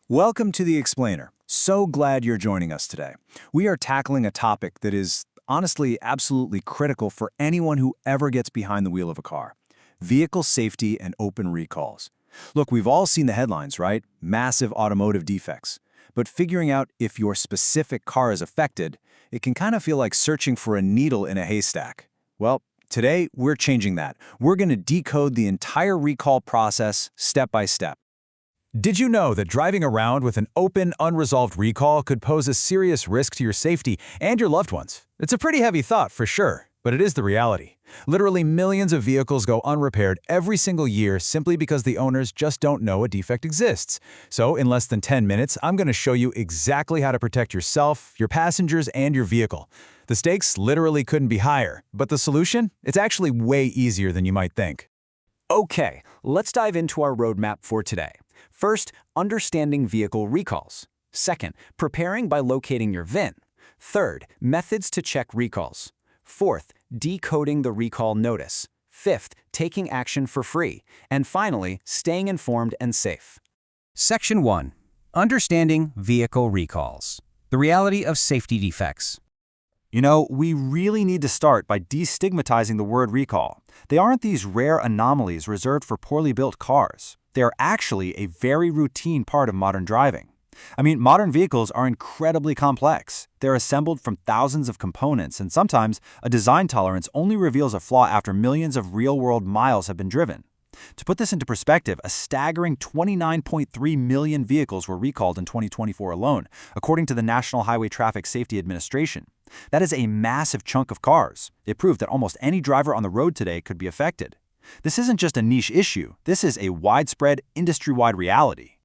Welcome to The Explainer. So glad you're joining us today. We are tackling a topic that is, honestly, absolutely critical for anyone who ever gets behind the wheel of a car. Vehicle safety and open recalls. Look, we've all seen the headlines, right? Massive automotive defects. But figuring out if your specific car is affected, it can kind of feel like searching for a needle in a haystack. Well, today we're changing that. We're going to decode the entire recall process step by step. Did you know that driving around with an open, unresolved recall could pose a serious risk to your safety and your loved ones? It's a pretty heavy thought, for sure, but it is the reality. Literally millions of vehicles go unrepaired every single year simply because the owners just don't know a defect exists. So in less than 10 minutes, I'm going to show you exactly how to protect yourself, your passengers, and your vehicle. The stakes literally couldn't be higher, but the solution? It's actually way easier than you might think. Okay, let's dive into our roadmap for today. First, understanding vehicle recalls. Second, preparing by locating your VIN. Third, methods to check recalls. Fourth, decoding the recall notice. Fifth, taking action for free. And finally, staying informed and safe. Section 1. Understanding vehicle recalls. The reality of safety defects. You know, we really need to start by destigmatizing the word recall. They aren't these rare anomalies reserved for poorly built cars. They are actually a very routine part of modern driving. I mean, modern vehicles are incredibly complex. They're assembled from thousands of components, and sometimes a design tolerance only reveals a flaw after millions of real-world miles have been driven. To put this into perspective, a staggering 29.3 million vehicles were recalled in 2024 alone, according to the National Highway Traffic Safety Administration. That is a massive chunk of cars. It proved that almost any driver on the road today could be affected. This isn't just a niche issue. This is a widespread, industry-wide reality.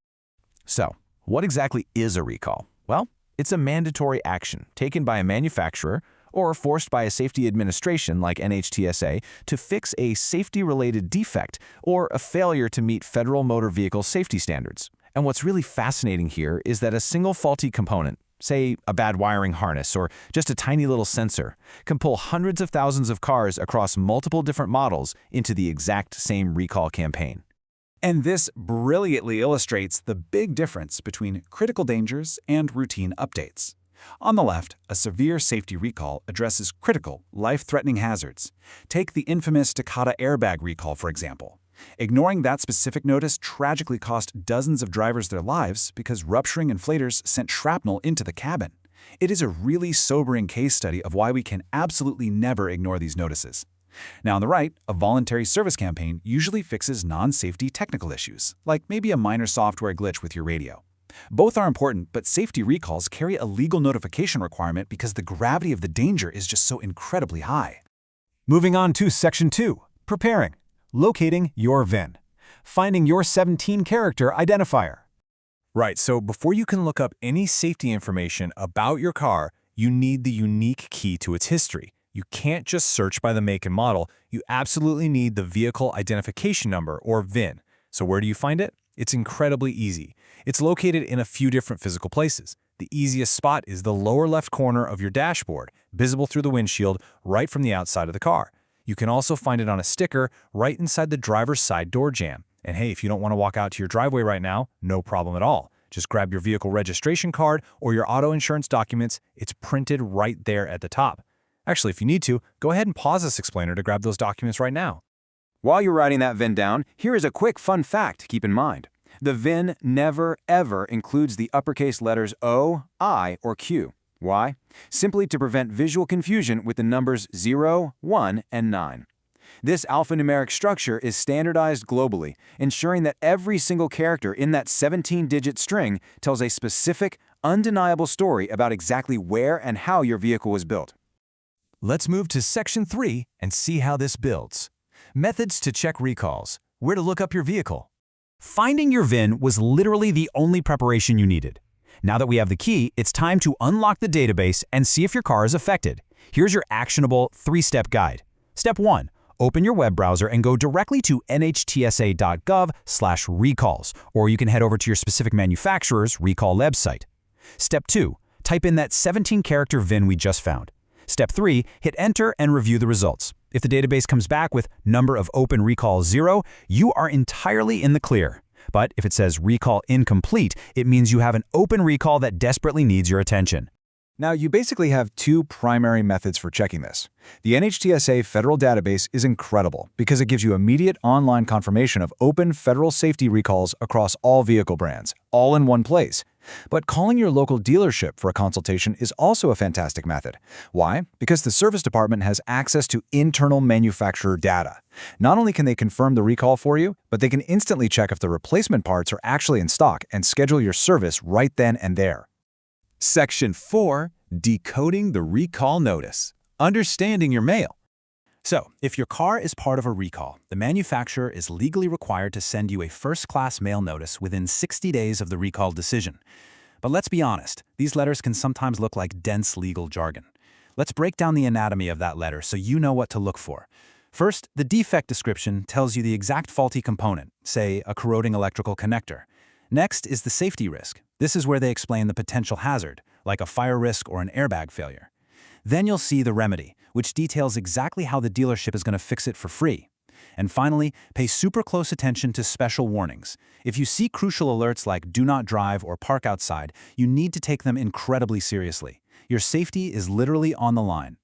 So, what exactly is a recall? Well, it's a mandatory action taken by a manufacturer or forced by a safety administration like NHTSA to fix a safety-related defect or a failure to meet federal motor vehicle safety standards. And what's really fascinating here is that a single faulty component, say a bad wiring harness or just a tiny little sensor, can pull hundreds of thousands of cars across multiple different models into the exact same recall campaign. And this brilliantly illustrates the big difference between critical dangers and routine updates. On the left, a severe safety recall addresses critical, life-threatening hazards. Take the infamous Takata airbag recall, for example. Ignoring that specific notice tragically cost dozens of drivers their lives because rupturing inflators sent shrapnel into the cabin. It is a really sobering case study of why we can absolutely never ignore these notices. Now on the right, a voluntary service campaign usually fixes non-safety technical issues, like maybe a minor software glitch with your radio. Both are important, but safety recalls carry a legal notification requirement because the gravity of the danger is just so incredibly high. Moving on to Section 2, preparing. Locating your VIN. Finding your 17-character identifier. Right, so before you can look up any safety information about your car, you need the unique key to its history. You can't just search by the make and model. You absolutely need the vehicle identification number, or VIN. So where do you find it? It's incredibly easy. It's located in a few different physical places. The easiest spot is the lower left corner of your dashboard, visible through the windshield, right from the outside of the car. You can also find it on a sticker right inside the driver's side door jamb. And hey, if you don't want to walk out to your driveway right now, no problem at all. Just grab your vehicle registration card or your auto insurance documents. It's printed right there at the top. Actually, if you need to, go ahead and pause this explainer to grab those documents right now. While you're writing that VIN down, here is a quick fun fact to keep in mind. The VIN never, ever includes the uppercase letters O, I, or Q. Why? Simply to prevent visual confusion with the numbers 0, 1, and 9. This alphanumeric structure is standardized globally, ensuring that every single character in that 17-digit string tells a specific, undeniable story about exactly where and how your vehicle was built. Let's move to Section 3 and see how this builds. Methods to check recalls. Where to look up your vehicle. Finding your VIN was literally the only preparation you needed. Now that we have the key, it's time to unlock the database and see if your car is affected. Here's your actionable 3-step guide. Step 1. Open your web browser and go directly to nhtsa.gov/recalls, or you can head over to your specific manufacturer's recall website. Step 2. Type in that 17-character VIN we just found. Step 3. Hit enter and review the results. If the database comes back with number of open recalls 0, you are entirely in the clear. But if it says recall incomplete, it means you have an open recall that desperately needs your attention. Now, you basically have two primary methods for checking this. The NHTSA federal database is incredible because it gives you immediate online confirmation of open federal safety recalls across all vehicle brands, all in one place. But calling your local dealership for a consultation is also a fantastic method. Why? Because the service department has access to internal manufacturer data. Not only can they confirm the recall for you, but they can instantly check if the replacement parts are actually in stock and schedule your service right then and there. Section 4. Decoding the recall notice. Understanding your mail. So, if your car is part of a recall, the manufacturer is legally required to send you a first-class mail notice within 60 days of the recall decision. But let's be honest, these letters can sometimes look like dense legal jargon. Let's break down the anatomy of that letter so you know what to look for. First, the defect description tells you the exact faulty component, say a corroding electrical connector. Next is the safety risk. This is where they explain the potential hazard, like a fire risk or an airbag failure. Then you'll see the remedy, which details exactly how the dealership is going to fix it for free. And finally, pay super close attention to special warnings. If you see crucial alerts like do not drive or park outside, you need to take them incredibly seriously. Your safety is literally on the line.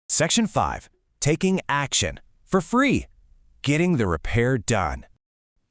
Section 5. Taking action. For free. Getting the repair done.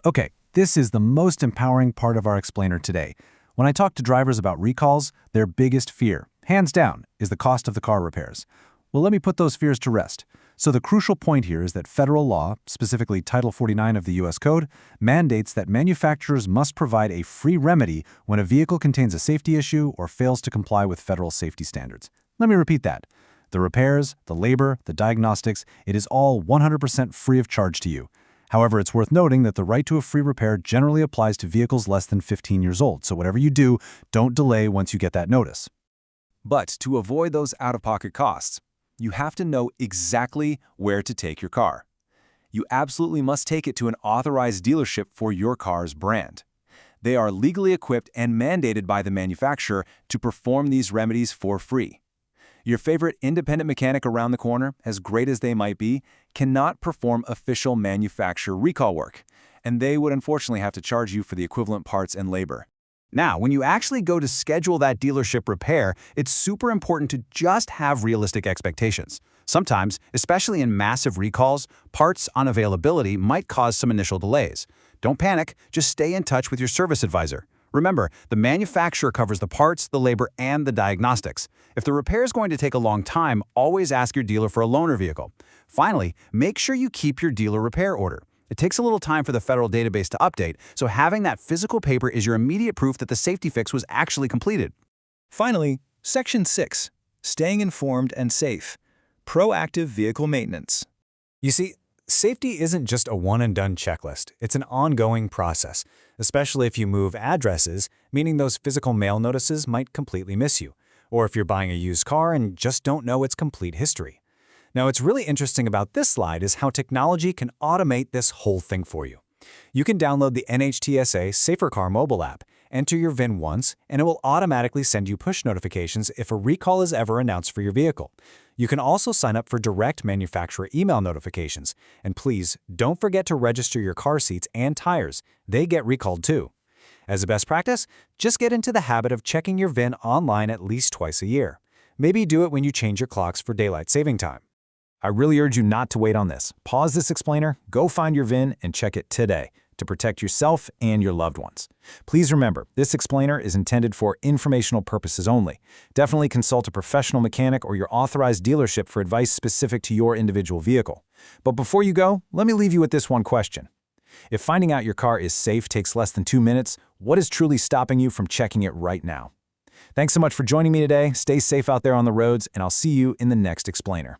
Okay, this is the most empowering part of our explainer today. When I talk to drivers about recalls, their biggest fear, hands down, is the cost of the car repairs. Well, let me put those fears to rest. So the crucial point here is that federal law, specifically Title 49 of the U.S. Code, mandates that manufacturers must provide a free remedy when a vehicle contains a safety issue or fails to comply with federal safety standards. Let me repeat that. The repairs, the labor, the diagnostics, it is all 100% free of charge to you. However, it's worth noting that the right to a free repair generally applies to vehicles less than 15 years old, so whatever you do, don't delay once you get that notice. But to avoid those out-of-pocket costs, you have to know exactly where to take your car. You absolutely must take it to an authorized dealership for your car's brand. They are legally equipped and mandated by the manufacturer to perform these remedies for free. Your favorite independent mechanic around the corner, as great as they might be, cannot perform official manufacturer recall work, and they would unfortunately have to charge you for the equivalent parts and labor. Now, when you actually go to schedule that dealership repair, it's super important to just have realistic expectations. Sometimes, especially in massive recalls, parts unavailability might cause some initial delays. Don't panic, just stay in touch with your service advisor. Remember, the manufacturer covers the parts, the labor, and the diagnostics. If the repair is going to take a long time, always ask your dealer for a loaner vehicle. Finally, make sure you keep your dealer repair order. It takes a little time for the federal database to update, so having that physical paper is your immediate proof that the safety fix was actually completed. Finally, Section 6. Staying informed and safe. Proactive vehicle maintenance. You see, safety isn't just a one-and-done checklist. It's an ongoing process, especially if you move addresses, meaning those physical mail notices might completely miss you, or if you're buying a used car and just don't know its complete history. Now, what's really interesting about this slide is how technology can automate this whole thing for you. You can download the NHTSA Safer Car mobile app, enter your VIN once, and it will automatically send you push notifications if a recall is ever announced for your vehicle. You can also sign up for direct manufacturer email notifications. And please, don't forget to register your car seats and tires. They get recalled too. As a best practice, just get into the habit of checking your VIN online at least twice a year. Maybe do it when you change your clocks for daylight saving time. I really urge you not to wait on this. Pause this explainer, go find your VIN, and check it today to protect yourself and your loved ones. Please remember, this explainer is intended for informational purposes only. Definitely consult a professional mechanic or your authorized dealership for advice specific to your individual vehicle. But before you go, let me leave you with this one question. If finding out your car is safe takes less than 2 minutes, what is truly stopping you from checking it right now? Thanks so much for joining me today. Stay safe out there on the roads, and I'll see you in the next explainer.